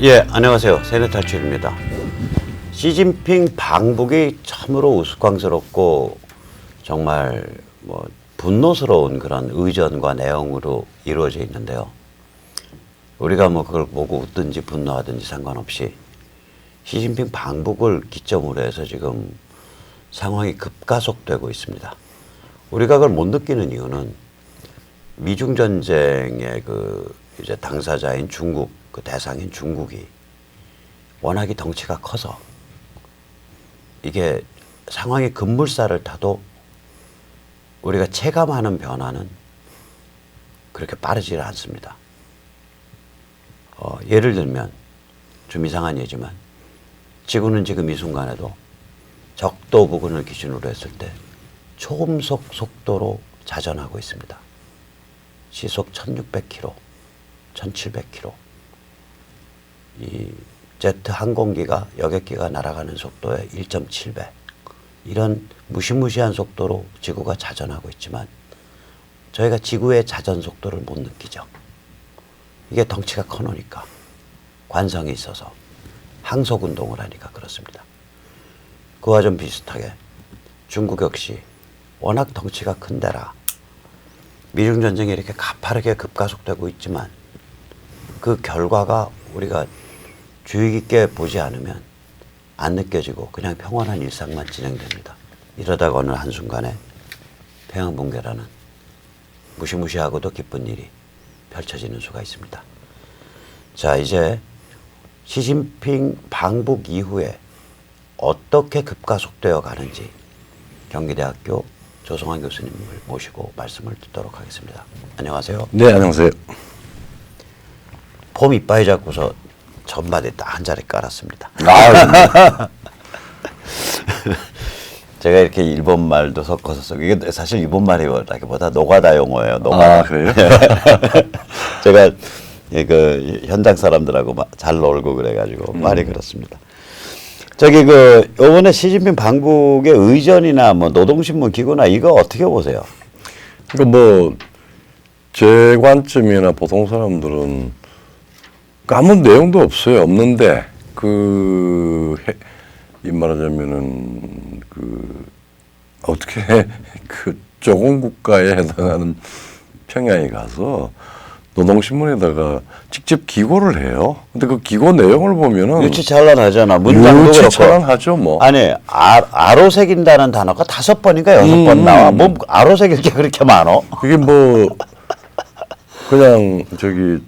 예, 안녕하세요. 세뇌탈출입니다. 시진핑 방북이 참으로 우스꽝스럽고 정말 분노스러운 그런 의전과 내용으로 이루어져 있는데요. 우리가 그걸 보고 웃든지 분노하든지 상관없이 시진핑 방북을 기점으로 해서 지금 상황이 급가속되고 있습니다. 우리가 그걸 못 느끼는 이유는 미중 전쟁의 이제 당사자인 중국, 대상인 중국이 워낙에 덩치가 커서 이게 상황이 급물살을 타도 우리가 체감하는 변화는 그렇게 빠르지 않습니다. 예를 들면 좀 이상한 예지만 지구는 지금 이 순간에도 적도 부근을 기준으로 했을 때 초음속 속도로 자전하고 있습니다. 시속 1600km, 1700km. 이 제트 항공기가 여객기가 날아가는 속도의 1.7배. 이런 무시무시한 속도로 지구가 자전하고 있지만 저희가 지구의 자전 속도를 못 느끼죠. 이게 덩치가 커놓으니까, 관성이 있어서 항속 운동을 하니까 그렇습니다. 그와 좀 비슷하게 중국 역시 워낙 덩치가 큰 데라 미중 전쟁이 이렇게 가파르게 급가속되고 있지만 그 결과가 우리가 주의 깊게 보지 않으면 안 느껴지고 그냥 평온한 일상만 진행됩니다. 이러다가 어느 한순간에 평양 붕괴라는 무시무시하고도 기쁜 일이 펼쳐지는 수가 있습니다. 자, 이제 시진핑 방북 이후에 어떻게 급가속되어 가는지 경기대학교 조성환 교수님을 모시고 말씀을 듣도록 하겠습니다. 안녕하세요. 네, 안녕하세요. 폼 이빠이 잡고서 전마디 딱 한 자리 깔았습니다. 제가 이렇게 일본 말도 섞어서 쓰고, 이게 사실 일본 말이라기보다 노가다 용어예요. 노가다. 아, 그래요? 제가 그 현장 사람들하고 잘 놀고 그래가지고 말이 그렇습니다. 저기 요번에 시진핑 방북의 의전이나 노동신문 기구나 이거 어떻게 보세요? 그러니까 제 관점이나 보통 사람들은 아무 내용도 없어요. 없는데 이 말하자면은 어떻게 조공 국가에 해당하는 평양에 가서 노동신문에다가 직접 기고를 해요. 근데 그 기고 내용을 보면은 유치찬란하잖아. 문장도 그렇고. 유치찬란하죠, 뭐. 아니, 아로새긴다는 단어가 5번인가 6번 나와. 아로새길 게 그렇게 많어? 그게 그냥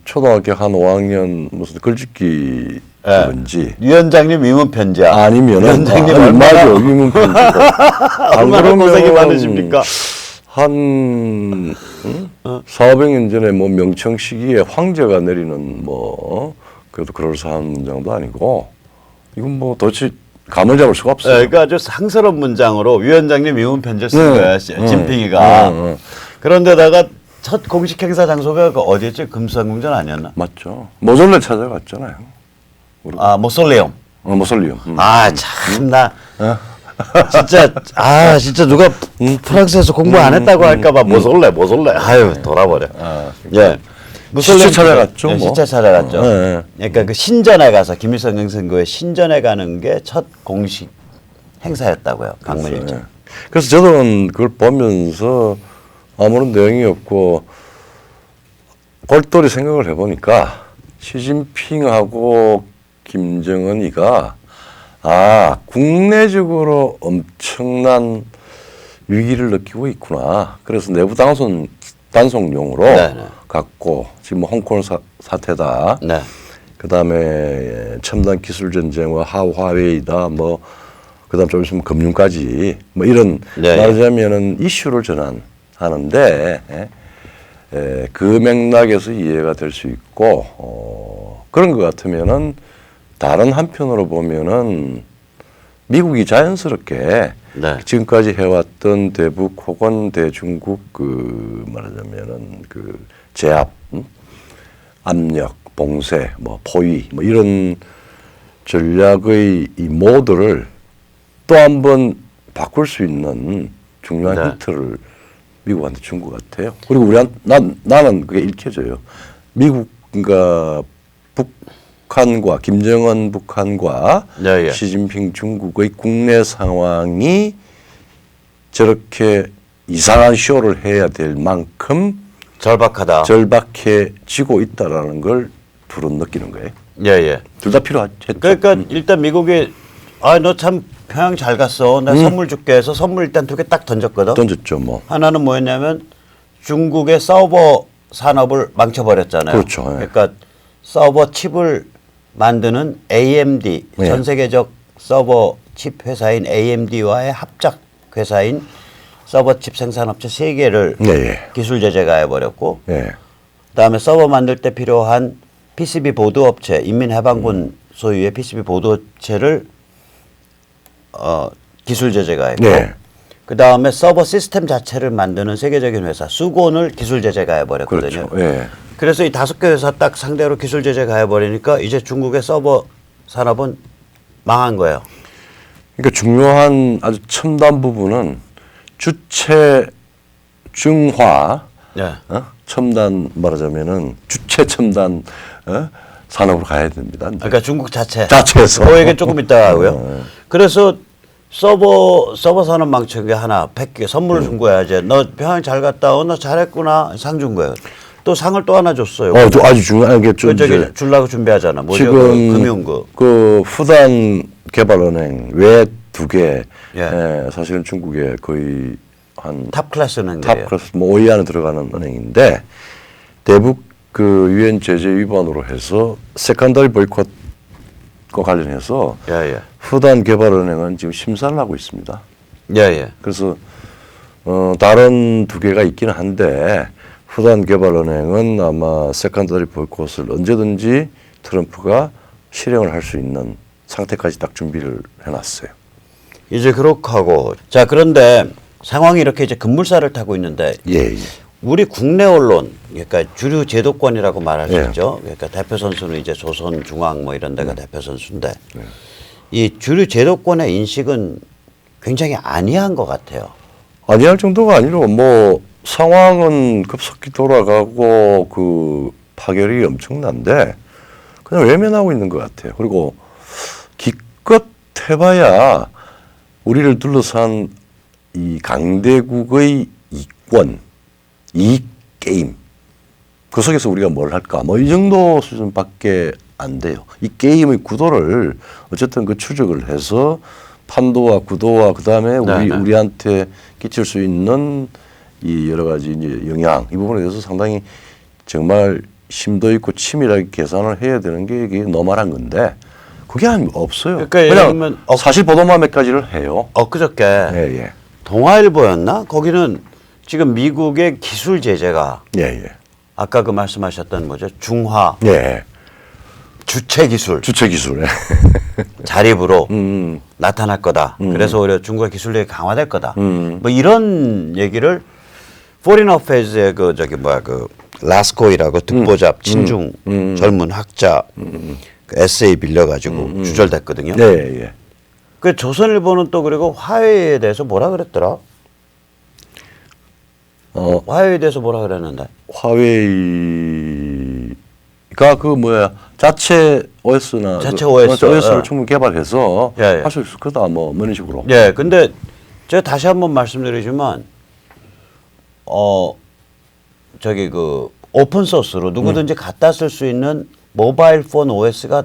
초등학교 한 5학년 무슨 글짓기 뭔지. 위원장님 위문 편지야. 아니면은 위원장님 얼마나 위문 편지고. 얼마나 고생이 많으십니까? 한 400년 전에 명청 시기에 황제가 내리는 그래도 그럴싸한 문장도 아니고 이건 도대체 감을 잡을 수가 없어요. 그러니까 아주 상스러운 문장으로 위원장님 위문 편지를 쓴 거야, 진핑이가. 그런데다가 첫 공식 행사 장소가 어디였지? 금수항공전 아니었나? 맞죠. 모솔레 찾아갔잖아요. 모솔레움. 모솔리움. 참나. 진짜 누가 프랑스에서 공부 안 했다고 할까봐 모솔레. 아유, 돌아버려. 예. 시체 찾아갔죠. 네, 시체 찾아갔죠. 네. 그러니까 신전에 가서 김일성 행선교회 신전에 가는 게 첫 공식 행사였다고요. 방문 일정. 그래서 저는 그걸 보면서 아무런 내용이 없고 골똘히 생각을 해보니까 시진핑하고 김정은이가 국내적으로 엄청난 위기를 느끼고 있구나. 그래서 내부 단속용으로 갖고 지금 홍콩 사태다. 네. 그다음에 첨단 기술 전쟁과 화웨이다. 그다음 좀 있으면 금융까지 이런 말하자면은 이슈를 전환하는데 그 맥락에서 이해가 될 수 있고 그런 것 같으면은 다른 한편으로 보면은 미국이 자연스럽게 지금까지 해왔던 대북 혹은 대중국 말하자면은 제압, 압력, 봉쇄, 포위 이런 전략의 이 모드를 또 한 번 바꿀 수 있는 중요한 힌트를 미국한테 준 것 같아요. 그리고 나는 그게 읽혀져요. 미국과 북한과 김정은 북한과 예, 예. 시진핑 중국의 국내 상황이 저렇게 이상한 쇼를 해야 될 만큼 절박하다. 절박해지고 있다라는 걸 둘은 느끼는 거예요. 예, 예. 둘 다 필요하죠. 그러니까 일단 미국이 너 참 평양 잘 갔어. 나 선물 줄게 해서 선물 일단 2개 딱 던졌거든. 던졌죠, 뭐. 하나는 뭐였냐면 중국의 서버 산업을 망쳐버렸잖아요. 그렇죠. 예. 그러니까 서버 칩을 만드는 AMD 예. 전 세계적 서버 칩 회사인 AMD와의 합작 회사인 서버 칩 생산업체 3개를 예, 예. 기술 제재 가해버렸고 예. 그다음에 서버 만들 때 필요한 PCB 보드 업체 인민해방군 소유의 PCB 보드 업체를 기술 제재 가했고 예. 그다음에 서버 시스템 자체를 만드는 세계적인 회사 수곤을 기술 제재 가해버렸거든요. 그렇죠. 예. 그래서 이 5개 회사 딱 상대로 기술 제재 가해버리니까 이제 중국의 서버 산업은 망한 거예요. 그러니까 중요한 아주 첨단 부분은 주체 중화, 네. 첨단 말하자면은 주체 첨단 산업으로 가야 됩니다. 그러니까 중국 자체에서. 그 얘기 조금 이따가 하고요. 그래서 서버 산업 망친 게 하나 100개 선물을 준 거야. 이제 너 평양 잘 갔다 너 잘했구나 상 준 거예요. 또 상을 또 하나 줬어요. 아주 중요한 게 좀 저기 주려고 준비하잖아. 뭐죠? 지금 금융구. 그 후단 개발은행 외 2개 예. 사실은 중국의 거의 한 탑 클래스 은행이에요. 탑 클래스 뭐 5위 안에 들어가는 은행인데 대북 그 유엔 제재 위반으로 해서 세컨더리 보이콧과 관련해서 예, 예. 후단 개발은행은 지금 심사를 하고 있습니다. 예, 예. 그래서 다른 2개가 있기는 한데 후단 개발은행은 아마 세컨더리 보이콧을 언제든지 트럼프가 실행을 할 수 있는 상태까지 딱 준비를 해놨어요. 이제 그렇게 하고 자 그런데 상황이 이렇게 이제 급물살을 타고 있는데 예. 우리 국내 언론 그러니까 주류 제도권이라고 말할 수 예. 있죠. 그러니까 대표 선수는 이제 조선 중앙 뭐 이런 데가 대표 선수인데 이 주류 제도권의 인식은 굉장히 안이한 것 같아요. 아니할 정도가 아니라 뭐 상황은 급속히 돌아가고 그 파열이 엄청난데 그냥 외면하고 있는 것 같아요. 그리고 기껏 해봐야 우리를 둘러싼 이 강대국의 이권, 이익 게임 그 속에서 우리가 뭘 할까 뭐 이 정도 수준밖에 안 돼요. 이 게임의 구도를 어쨌든 그 추적을 해서 판도와 구도와 그다음에 우리한테 끼칠 수 있는 이 여러 가지 이제 영향 이 부분에 대해서 상당히 정말 심도 있고 치밀하게 계산을 해야 되는 게 이게 너만한 건데 그게 없어요. 그러니까 예를 들면 사실 보도만 몇 가지를 해요. 엊그저께 예. 동아일보였나? 거기는 지금 미국의 기술 제재가 예. 아까 그 말씀하셨던 뭐죠? 중화 예. 주체 기술 주체 기술. 자립으로 나타날 거다. 그래서 오히려 중국의 기술력이 강화될 거다. 뭐 이런 얘기를 포린 어페이즈의 그 저기 뭐야 그 라스코이라고 듣보잡 친중 젊은 학자 그 에세이 빌려가지고 주절됐거든요. 예. 그 조선일보는 또 그리고 화웨이에 대해서 뭐라 그랬더라? 화웨이에 대해서 뭐라 그랬는데? 화웨이가 그 뭐야 자체 OS나 자체 OS. OS를 충분히 개발해서 예. 할 수 있을 거다 뭐 이런 식으로. 예, 근데 제가 다시 한번 말씀드리지만 저기 그 오픈 소스로 누구든지 갖다 쓸 수 있는 모바일 폰 OS가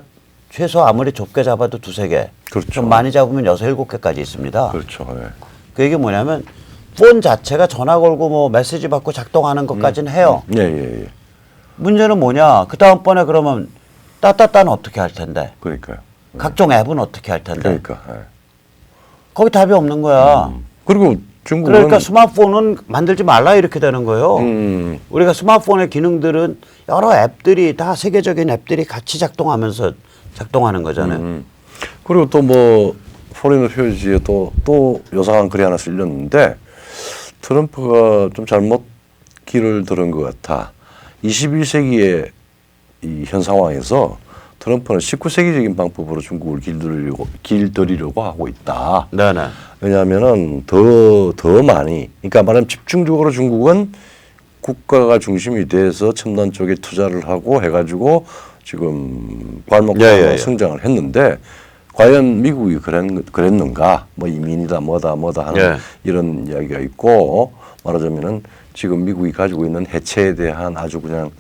최소 아무리 좁게 잡아도 2-3개. 그렇죠. 좀 많이 잡으면 6-7개까지 있습니다. 그렇죠. 예. 그 얘기 뭐냐면 폰 자체가 전화 걸고 뭐 메시지 받고 작동하는 것까지는 해요. 예. 문제는 뭐냐? 그 다음번에 그러면 따따따는 어떻게 할 텐데? 그러니까요. 각종 앱은 어떻게 할 텐데? 그러니까. 예. 거기 답이 없는 거야. 그리고 중국은 그러니까 스마트폰은 만들지 말라 이렇게 되는 거예요. 우리가 스마트폰의 기능들은 여러 앱들이 다 세계적인 앱들이 같이 작동하면서 작동하는 거잖아요. 그리고 또 뭐 포린 어페이즈에 또 요상한 글이 하나 쓸렸는데 트럼프가 좀 잘못 길을 들은 것 같아. 21세기의 이 현 상황에서 트럼프는 19세기적인 방법으로 중국을 길들이려고 하고 있다. 네네. 왜냐하면은 더 많이, 그러니까 말하면 집중적으로 중국은 국가가 중심이 돼서 첨단 쪽에 투자를 하고 해가지고 지금 괄목하고 예. 성장을 했는데 과연 미국이 그랬는가? 뭐 이민이다 뭐다 하는 예. 이런 이야기가 있고 말하자면은 지금 미국이 가지고 있는 해체에 대한 아주 그냥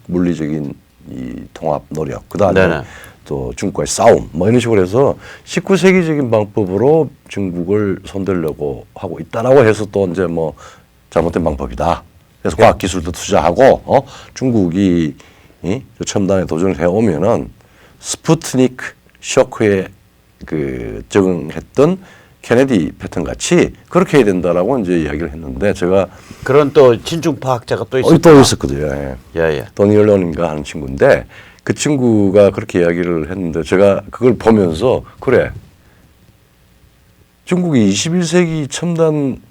물리적인 이 통합 노력, 그다음에 네네. 또 중국과의 싸움 뭐 이런 식으로 해서 19세기적인 방법으로 중국을 손대려고 하고 있다라고 해서 또 이제 뭐 잘못된 방법이다. 그래서 과학 기술도 투자하고 중국이 첨단에 도전을 해오면은 스푸트니크 쇼크에 그 적응했던 케네디 패턴 같이 그렇게 해야 된다라고 이제 이야기를 했는데 제가 그런 또 친중파 학자가 또 또 있었거든요. 예. 예. 도니얼런인가 하는 친구인데 그 친구가 그렇게 이야기를 했는데 제가 그걸 보면서 그래 중국이 21세기 첨단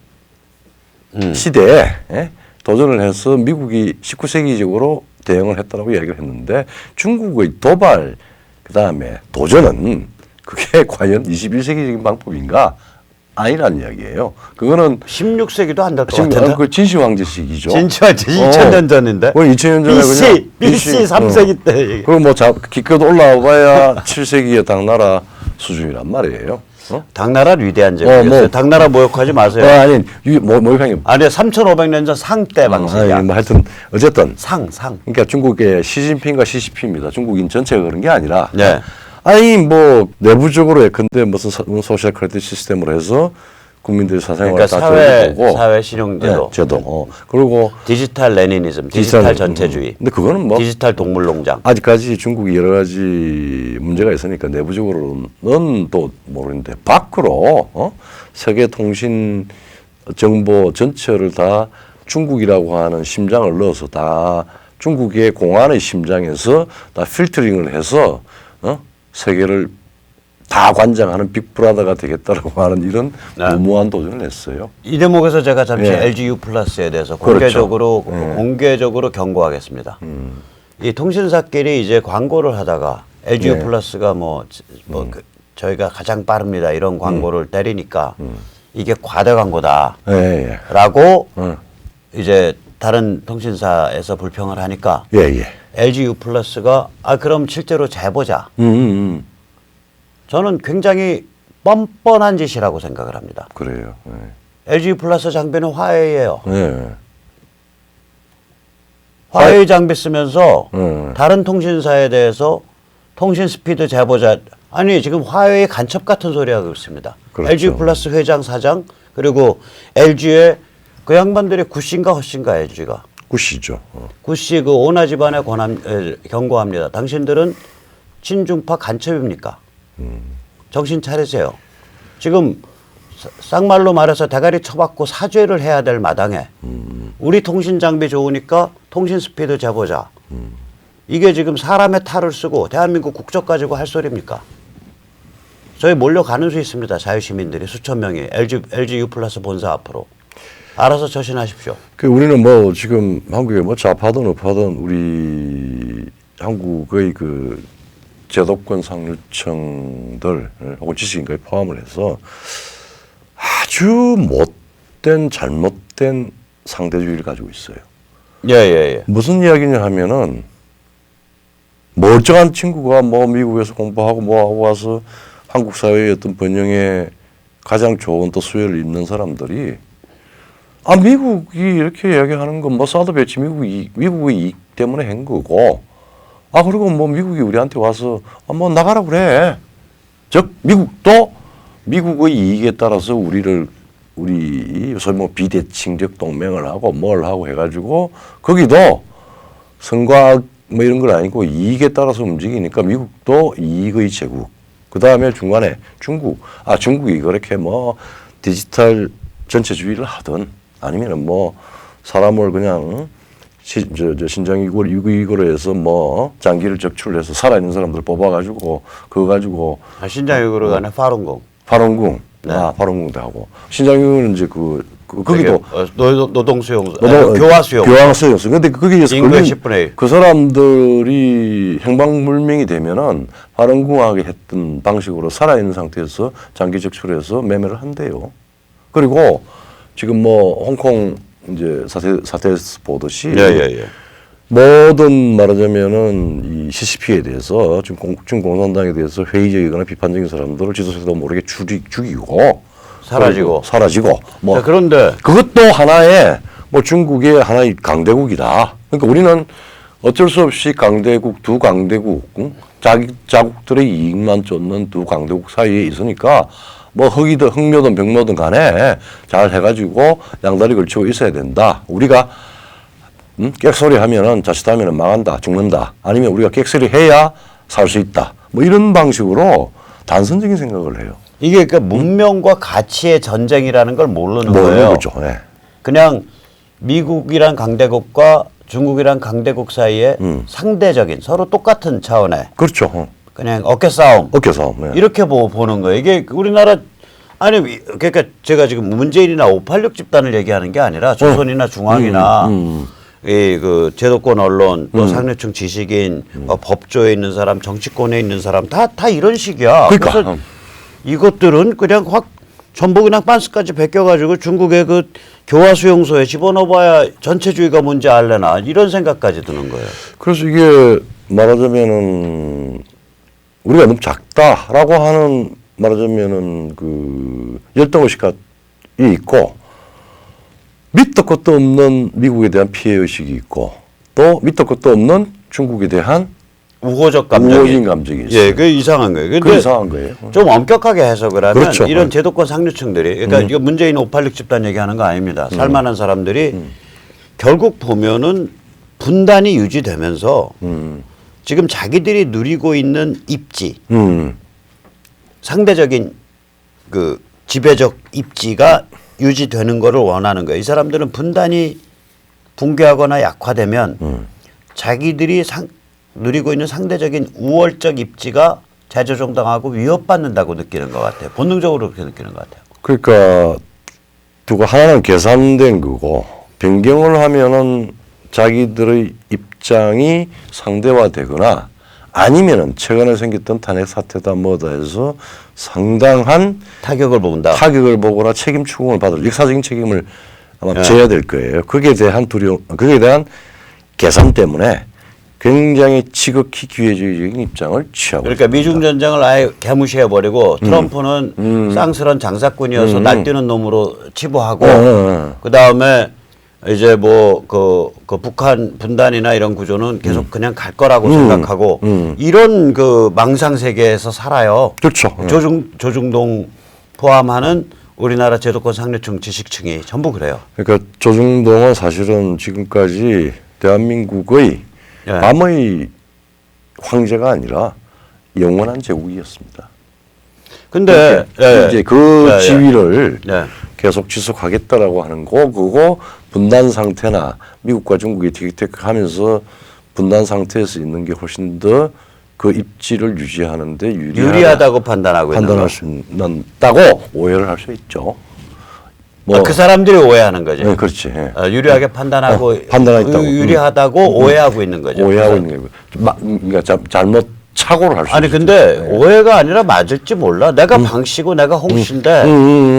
시대에 도전을 해서 미국이 19세기적으로 대응을 했다라고 이야기를 했는데 중국의 도발 그다음에 도전은 그게 과연 21세기적인 방법인가? 아니라는 이야기예요. 그거는 16세기도 안 될 것 같은데. 그 진시황제식이죠. 진시황제 2000년 전인데. 뭐 2000년 전에 BC 3세기 때. 그리고 뭐 기껏 올라와봐야 7세기의 당나라 수준이란 말이에요. 당나라 위대한 제국이었어요. 당나라 모욕하지 마세요. 아니 모욕하는 게 아니 3,500년 전 상 때 방식이야. 뭐 하여튼 어쨌든 상. 그러니까 중국의 시진핑과 시시피입니다. 중국인 전체가 그런 게 아니라. 네. 아니 뭐 내부적으로 예컨대 무슨 소셜 크레딧 시스템으로 해서 국민들의 사생활을 그러니까 다 조절하고 사회 신용제도, 제도 그리고 디지털 레니니즘, 디지털 전체주의, 근데 그거는 뭐 디지털 동물농장. 아직까지 중국이 여러 가지 문제가 있으니까 내부적으로는 또 모르는데 밖으로 세계 통신 정보 전체를 다 중국이라고 하는 심장을 넣어서 다 중국의 공안의 심장에서 다 필터링을 해서 세계를 다 관장하는 빅브라더가 되겠다라고 하는 이런 무모한 도전을 했어요. 이 대목에서 제가 잠시 예. LGU 플러스에 대해서 그렇죠. 공개적으로 경고하겠습니다. 이 통신사끼리 이제 광고를 하다가 LGU 플러스가 저희가 가장 빠릅니다 이런 광고를 때리니까 이게 과대 광고다라고 이제 다른 통신사에서 불평을 하니까 LGU 플러스가 그럼 실제로 재보자. 저는 굉장히 뻔뻔한 짓이라고 생각을 합니다. 그래요. LGU 플러스 장비는 화웨이예요. 네. 화웨이 장비 쓰면서 다른 통신사에 대해서 통신 스피드 재보자. 아니 지금 화웨이 간첩 같은 소리 하고 있습니다. 그렇죠. LGU 플러스 회장 사장 그리고 LG의 그 양반들이 굿신가 헛신가 LG가. 굿이죠. 굿씨 그 오나 집안에 경고합니다. 당신들은 친중파 간첩입니까? 정신 차리세요. 지금 쌍말로 말해서 대가리 쳐박고 사죄를 해야 될 마당에 우리 통신 장비 좋으니까 통신 스피드 재보자. 이게 지금 사람의 탈을 쓰고 대한민국 국적 가지고 할 소리입니까? 저희 몰려가는 수 있습니다. 자유시민들이 수천 명이 LGU 플러스 본사 앞으로. 알아서 처신하십시오. 우리는 뭐 지금 한국에 뭐 좌파든 우파든 우리 한국의 그 제도권 상류층들 혹은 지식인까지 포함을 해서 아주 못된 잘못된 상대주의를 가지고 있어요. 예. 무슨 이야기냐 하면은 멀쩡한 친구가 뭐 미국에서 공부하고 뭐하고 와서 한국 사회의 어떤 번영에 가장 좋은 또 수혜를 입는 사람들이 미국이 이렇게 이야기하는 건 뭐 사드 배치 미국의 이익 때문에 한 거고 그리고 뭐 미국이 우리한테 와서 뭐 나가라 그래. 즉 미국도 미국의 이익에 따라서 우리 소위 뭐 비대칭적 동맹을 하고 뭘 하고 해가지고 거기도 선과 뭐 이런 건 아니고 이익에 따라서 움직이니까 미국도 이익의 제국. 그 다음에 중간에 중국이 그렇게 뭐 디지털 전체주의를 하든 아니면은 뭐 사람을 그냥 신장 이거로 해서 뭐 장기를 적출해서 살아있는 사람들 뽑아가지고 그거 가지고 신장 이거로 가네 파룬궁. 네. 파룬궁도 하고 신장 이거는 이제 거기도 노동수용 교화수용. 근데 거기에 의해서 인구의 10분의 1. 그 사람들이 행방불명이 되면은 파룬궁하게 했던 방식으로 살아있는 상태에서 장기 적출해서 매매를 한대요. 그리고 지금 뭐 홍콩 이제 사태에서 보듯이 모든 말하자면은 이 CCP에 대해서 지금 공산당에 대해서 회의적이거나 비판적인 사람들을 지도세도 모르게 죽이고 사라지고. 뭐 자, 그런데 그것도 하나의 뭐 중국의 하나의 강대국이다. 그러니까 우리는 어쩔 수 없이 강대국 두 강대국 자국들의 이익만 쫓는 두 강대국 사이에 있으니까 뭐 흑묘든 병묘든 간에 잘 해가지고 양다리 걸치고 있어야 된다. 우리가 객소리 하면은 자칫하면은 망한다, 죽는다. 아니면 우리가 객소리 해야 살 수 있다. 뭐 이런 방식으로 단선적인 생각을 해요. 이게 그 문명과 가치의 전쟁이라는 걸 모르는 거예요. 거죠. 네. 그냥 미국이란 강대국과 중국이란 강대국 사이에 상대적인 서로 똑같은 차원의 그렇죠. 그냥 어깨 싸움 어깨 싸움. 네. 이렇게 보는 거예요. 이게 우리나라 아니 그러니까 제가 지금 문재인이나 586 집단을 얘기하는 게 아니라 조선이나 중앙이나 이 그 제도권 언론 또 상류층 지식인 법조에 있는 사람 정치권에 있는 사람 다 이런 식이야. 그러니까. 그래서 이것들은 그냥 확 전부 그냥 빤스까지 베껴가지고 중국의 그 교화 수용소에 집어넣어봐야 전체주의가 뭔지 알려나 이런 생각까지 드는 거예요. 그래서 이게 말하자면은 우리가 너무 작다라고 하는 말하자면은 그 열등의식이 있고 밑도 끝도 없는 미국에 대한 피해 의식이 있고 또 밑도 끝도 없는 중국에 대한 우호적 감정이. 우호적인 감정이 있어요. 예, 그게 이상한 거예요. 근데 그게 이상한 거예요. 좀 엄격하게 해석을 하면 그렇죠. 이런 제도권 상류층들이 그러니까 이거 문재인 586 집단 얘기하는 거 아닙니다. 살만한 사람들이 결국 보면은 분단이 유지되면서 지금 자기들이 누리고 있는 입지 상대적인 그 지배적 입지가 유지되는 거를 원하는 거예요. 이 사람들은 분단이 붕괴하거나 약화되면 자기들이 누리고 있는 상대적인 우월적 입지가 재조정당하고 위협받는다고 느끼는 것 같아요. 본능적으로 그렇게 느끼는 것 같아요. 그러니까 두고 하나는 계산된 거고 변경을 하면은 자기들의 입장이 상대화되거나 아니면은 최근에 생겼던 탄핵 사태다 뭐다 해서 상당한 타격을 본다. 타격을 보거나 책임 추궁을 받을 역사적인 책임을 아마 져야 될 거예요. 거기에 대한 거기에 대한 계산 때문에 굉장히 지극히 기회주의적인 입장을 취하고 그러니까 있습니다. 미중 전쟁을 아예 개무시해 버리고 트럼프는 쌍스런 장사꾼이어서 날뛰는 놈으로 치부하고 그 다음에 이제 뭐 그 북한 분단이나 이런 구조는 계속 그냥 갈 거라고 생각하고 이런 그 망상 세계에서 살아요. 그렇죠. 조중동 포함하는 우리나라 제도권 상류층 지식층이 전부 그래요. 그러니까 조중동은 사실은 지금까지 대한민국의 예. 밤의 황제가 아니라 영원한 제국이었습니다. 근데 이제 그 예, 예. 지위를 예. 계속 지속하겠다라고 하는 거 그거 분단 상태나 미국과 중국이 티격태격하면서 분단 상태에서 있는 게 훨씬 더 그 입지를 유지하는데 유리하다고 판단하고 있는 판단할 거. 수 있다고 오해를 할 수 있죠. 뭐 그 사람들이 오해하는 거죠. 네, 그렇지. 예. 유리하게 판단하고 판단했다고. 유리하다고 오해하고 있는 거죠. 오해하고 있는 거고. 그러니까 잘못 착오를 할 수 아니 있죠. 근데 네. 오해가 아니라 맞을지 몰라. 내가 방씨고 내가 홍씨인데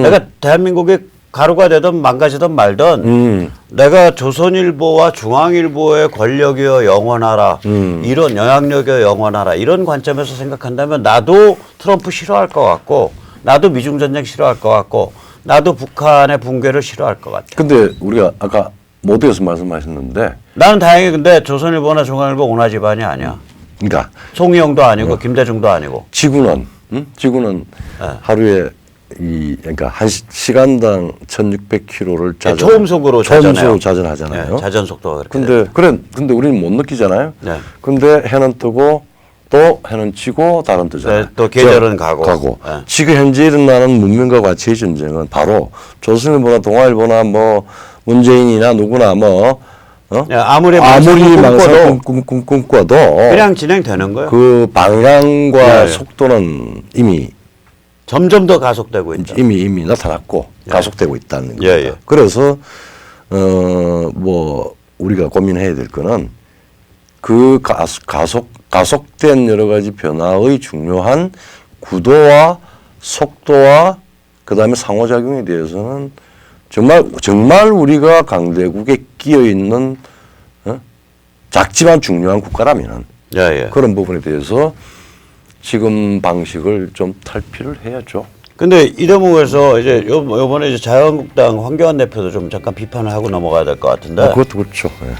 내가 대한민국의 가루가 되든 망가지든 말든 내가 조선일보와 중앙일보의 권력이여 영원하라 이런 영향력이여 영원하라 이런 관점에서 생각한다면 나도 트럼프 싫어할 것 같고 나도 미중 전쟁 싫어할 것 같고 나도 북한의 붕괴를 싫어할 것 같아. 근데 우리가 아까 모두에서 말씀하셨는데 나는 다행히 근데 조선일보나 중앙일보 오나 집안이 아니야. 그러니까 송이영도 아니고 김대중도 아니고. 지구는 하루에 그러니까 한 시간당 1,600km를 네, 초음속으로 자전하잖아요. 네, 자전 속도가 그렇게. 근데 우리는 못 느끼잖아요. 네. 근데 해는 뜨고 또 해는 지고 달은 뜨잖아요. 네, 또 계절은 가고. 네. 지금 현재 일어나는 문명과 가치의 전쟁은 바로 조선일보나 동아일보나 뭐 문재인이나 누구나 뭐 아무리 망상을 꿈꿔도 그냥 진행되는 거예요. 그 방향과 네. 속도는 이미 점점 더 가속되고 있다. 이미 나타났고 가속되고 있다는 겁니다. 예. 그래서 뭐 우리가 고민해야 될 거는 그 가속된 여러 가지 변화의 중요한 구도와 속도와 그다음에 상호작용에 대해서는 정말 우리가 강대국에 끼어 있는 작지만 중요한 국가라면 예, 예. 그런 부분에 대해서 지금 방식을 좀 탈피를 해야죠. 근데 이 대목에서 이제 요번에 이제 자유한국당 황교안 대표도 좀 잠깐 비판을 하고 넘어가야 될 것 같은데. 그것도 그렇죠. 예.